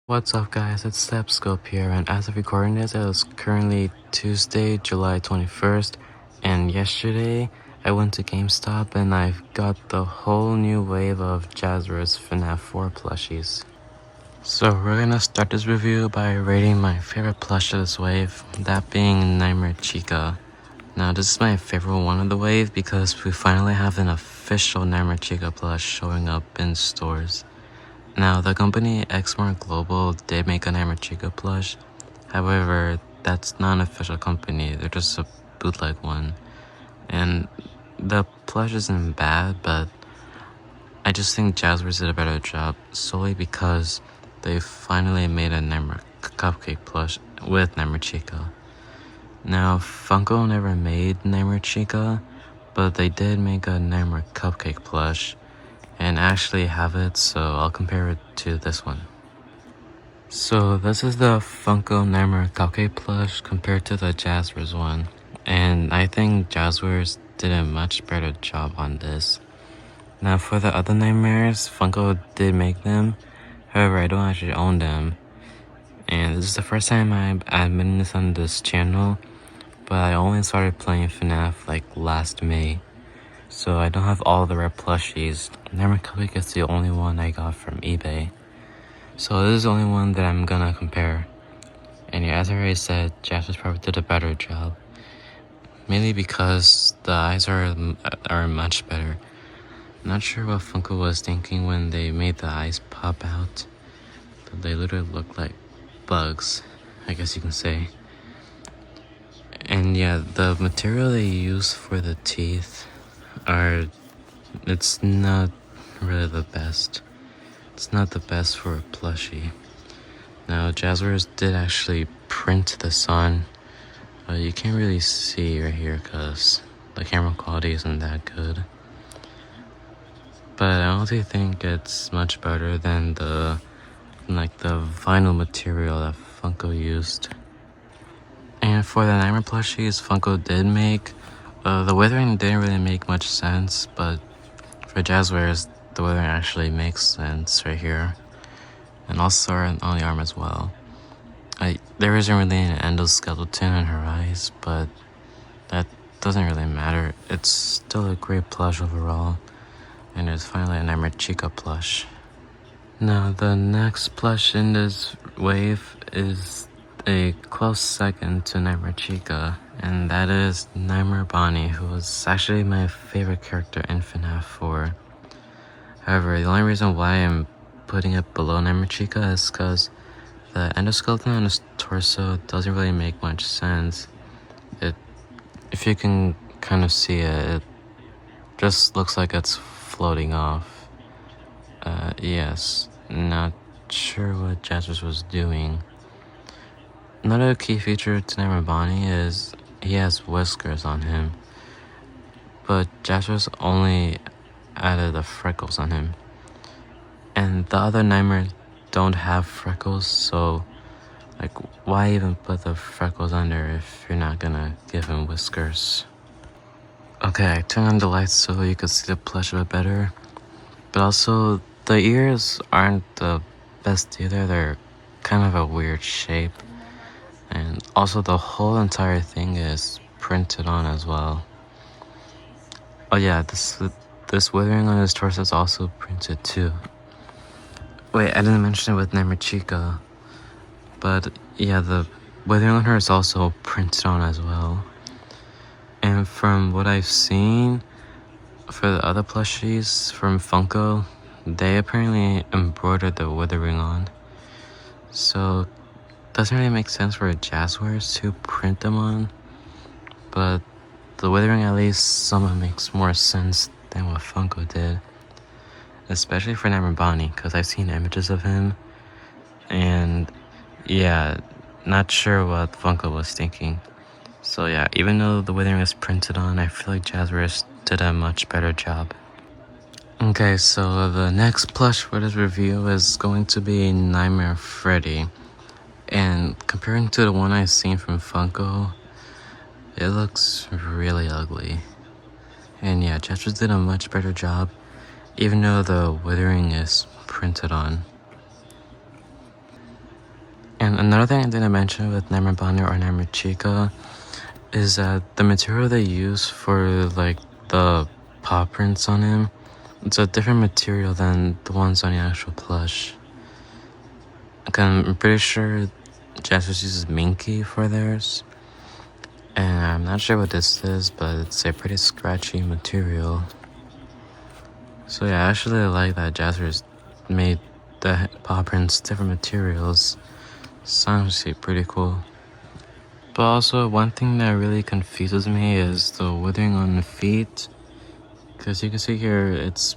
What's up guys, it's Stepscope here, and as of recording this, it is currently Tuesday, July 21st, and yesterday I went to GameStop and I've got the whole new wave of Jazwares FNAF 4 plushies. So we're gonna start this review by rating my favorite plush of this wave, that being Nightmare Chica. Now this is my favorite one of the wave because we finally have an official Nightmare Chica plush showing up in stores. Now, the company Xmart Global did make a Nightmare Chica plush. However, that's not an official company, they're just a bootleg one. And the plush isn't bad, but I just think Jazwares did a better job solely because they finally made a Nightmare Cupcake plush with Nightmare Chica. Now, Funko never made Nightmare Chica, but they did make a Nightmare Cupcake plush. And I actually have it, so I'll compare it to this one. So this is the Funko Nightmare Cupcake plush compared to the Jazwares one, and I think Jazwares did a much better job on this. Now for the other Nightmares, Funko did make them, however I don't actually own them, and this is the first time I'm admitting this on this channel, but I only started playing FNAF like last May. So I don't have all the rare plushies. Nightmare Cupcake is the only one I got from eBay. So this is the only one that I'm gonna compare. And yeah, as I already said, Jazwares probably did a better job. Mainly because the eyes are much better. Not sure what Funko was thinking when they made the eyes pop out. But they literally look like bugs, I guess you can say. And yeah, the material they use for the teeth it's not really the best. It's not the best for a plushie. Now, Jazwares did actually print this on. You can't really see right here because the camera quality isn't that good. But I honestly think it's much better than the vinyl material that Funko used. And for the Nightmare plushies Funko did make, the weathering didn't really make much sense, but for Jazwares, the weathering actually makes sense right here. And also on the arm as well. There isn't really an endoskeleton in her eyes, but that doesn't really matter. It's still a great plush overall, and it's finally a Nightmare Chica plush. Now the next plush in this wave is a close second to Nightmare Chica, and that is Nightmare Bonnie, who was actually my favorite character in FNAF 4. However, the only reason why I'm putting it below Nightmare Chica is because the endoskeleton on his torso doesn't really make much sense. If you can kind of see it, it just looks like it's floating off. Yes, not sure what Jazwares was doing. Another key feature to Nightmare Bonnie is he has whiskers on him, but Jazwares only added the freckles on him. And the other Nightmares don't have freckles, so why even put the freckles under if you're not gonna give him whiskers? Okay, I turned on the lights so you could see the plush a bit better, but also the ears aren't the best either. They're kind of a weird shape. And also the whole entire thing is printed on as well. Oh yeah, this withering on his torso is also printed too. Wait, I didn't mention it with Nightmare Chica. But yeah, the withering on her is also printed on as well. And from what I've seen, for the other plushies from Funko, they apparently embroidered the withering on. So doesn't really make sense for Jazwares to print them on, but the withering at least somehow makes more sense than what Funko did, especially for Nightmare Bonnie, because I've seen images of him, and yeah, not sure what Funko was thinking. So yeah, even though the withering is printed on, I feel like Jazwares did a much better job. Okay, so the next plush for this review is going to be Nightmare Freddy. And comparing to the one I've seen from Funko, it looks really ugly. And yeah, Jazwares did a much better job, even though the withering is printed on. And another thing I didn't mention with Nightmare Bonnie or Nightmare Chica is that the material they use for like the paw prints on him, it's a different material than the ones on the actual plush. I'm pretty sure Jazwares uses Minky for theirs, and I'm not sure what this is, but it's a pretty scratchy material. So yeah, I actually like that Jazwares made the paw prints different materials. Sounds pretty cool. But also, one thing that really confuses me is the withering on the feet, because you can see here it's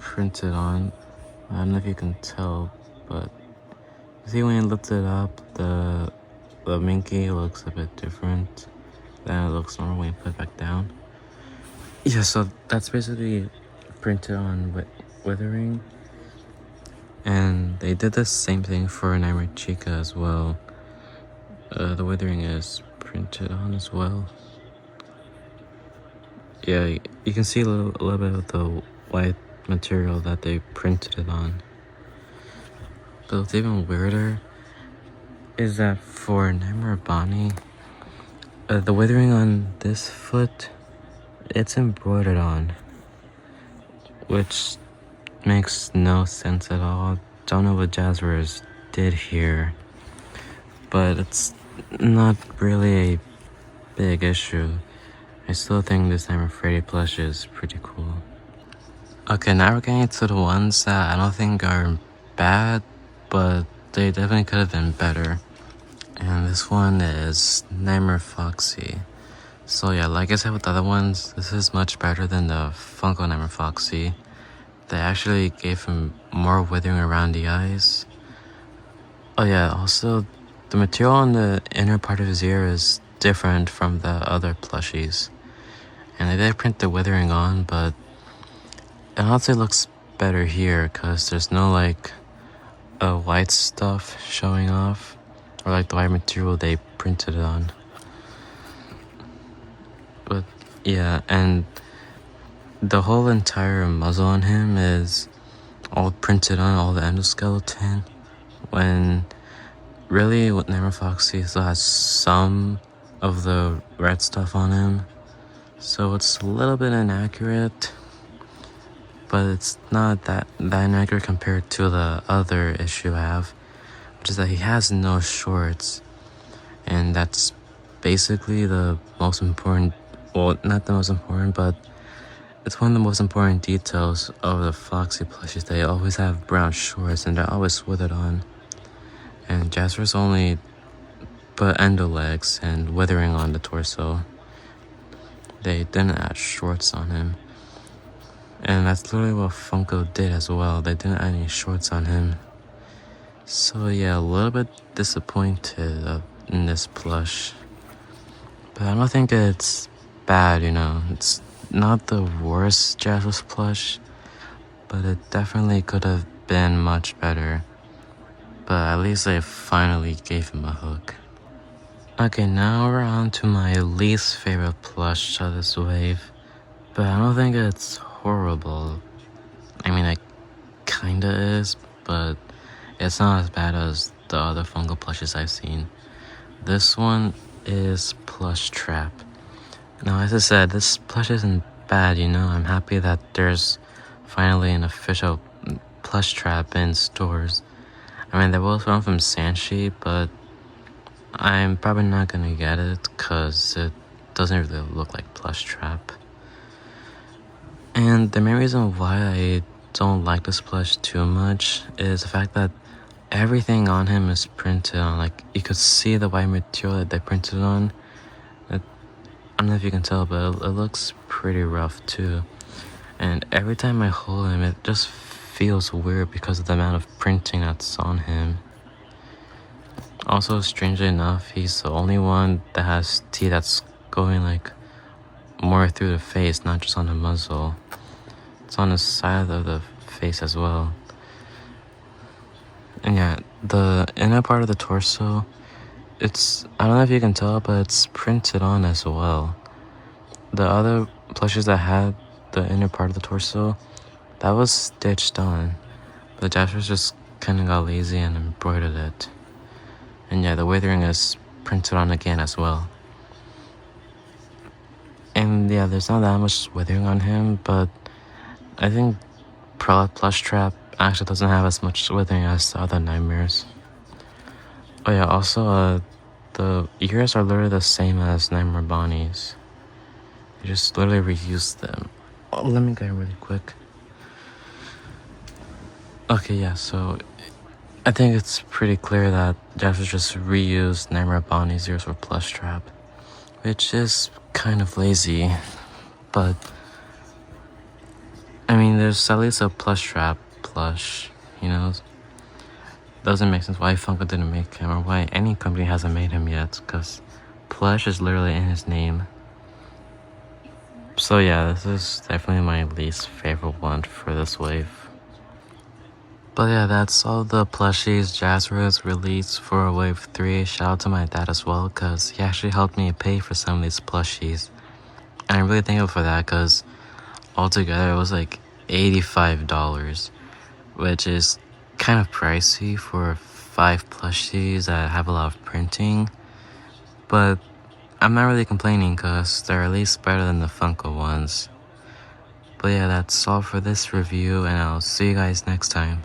printed on. I don't know if you can tell, but you see when you lift it up, the Minky looks a bit different than it looks normal when you put it back down. Yeah, so that's basically printed on withering. And they did the same thing for Nightmare Chica as well. The withering is printed on as well. Yeah, you can see a little bit of the white material that they printed it on. But what's even weirder is that for Nightmare Bonnie, the withering on this foot, it's embroidered on, which makes no sense at all. Don't know what Jazwares did here, but it's not really a big issue. I still think this Nightmare Freddy plush is pretty cool. Okay, now we're getting to the ones that I don't think are bad, but they definitely could have been better. And this one is Nightmare Foxy. So yeah, like I said with the other ones, this is much better than the Funko Nightmare Foxy. They actually gave him more withering around the eyes. Oh yeah, also the material on the inner part of his ear is different from the other plushies. And they did print the withering on, but it honestly looks better here because there's no like white stuff showing off, or like the white material they printed it on. But yeah, and the whole entire muzzle on him is all printed on, all the endoskeleton, when really with Nightmare Foxy still has some of the red stuff on him, so it's a little bit inaccurate, but it's not that inaccurate compared to the other issue I have, which is that he has no shorts, and that's basically the most important, well, not the most important, but it's one of the most important details of the Foxy plushies. They always have brown shorts and they're always withered on. And Jazwares only put endo legs and withering on the torso. They didn't add shorts on him. And that's literally what Funko did as well. They didn't add any shorts on him. So yeah, a little bit disappointed in this plush. But I don't think it's bad, you know. It's not the worst Jazwares plush, but it definitely could have been much better. But at least they finally gave him a hook. Okay, now we're on to my least favorite plush of this wave. But I don't think it's horrible. I mean, it kinda is, but it's not as bad as the other Funko plushes I've seen. This one is Plush Trap. Now, as I said, this plush isn't bad, you know. I'm happy that there's finally an official Plush Trap in stores. I mean, they both run from Sanshi, but I'm probably not gonna get it because it doesn't really look like Plush Trap. And the main reason why I don't like this plush too much is the fact that everything on him is printed on. Like, you could see the white material that they printed on. I don't know if you can tell, but it looks pretty rough too. And every time I hold him, it just feels weird because of the amount of printing that's on him. Also, strangely enough, he's the only one that has teeth that's going like more through the face, not just on the muzzle. It's on the side of the face as well. And yeah, the inner part of the torso, I don't know if you can tell, but it's printed on as well. The other plushes that had the inner part of the torso, that was stitched on. But Jazwares just kind of got lazy and embroidered it. And yeah, the withering is printed on again as well. And yeah, there's not that much withering on him, but I think Plush Trap actually doesn't have as much withering as the other nightmares. Oh yeah, also the ears are literally the same as Nightmare Bonnie's. You just literally reuse them. Oh, let me get it really quick. Okay, yeah, so I think it's pretty clear that Jazwares just reused Nightmare Bonnie's ears for Plush Trap, which is kind of lazy, but I mean, there's at least a Plush Trap plush, you know? Doesn't make sense why Funko didn't make him, or why any company hasn't made him yet, because Plush is literally in his name. So yeah, this is definitely my least favorite one for this wave. But yeah, that's all the plushies Jazwares released for wave 3. Shout out to my dad as well, because he actually helped me pay for some of these plushies. And I'm really thankful for that, because altogether it was like $85, which is kind of pricey for 5 plushies that have a lot of printing. But I'm not really complaining, because they're at least better than the Funko ones. But yeah, that's all for this review, and I'll see you guys next time.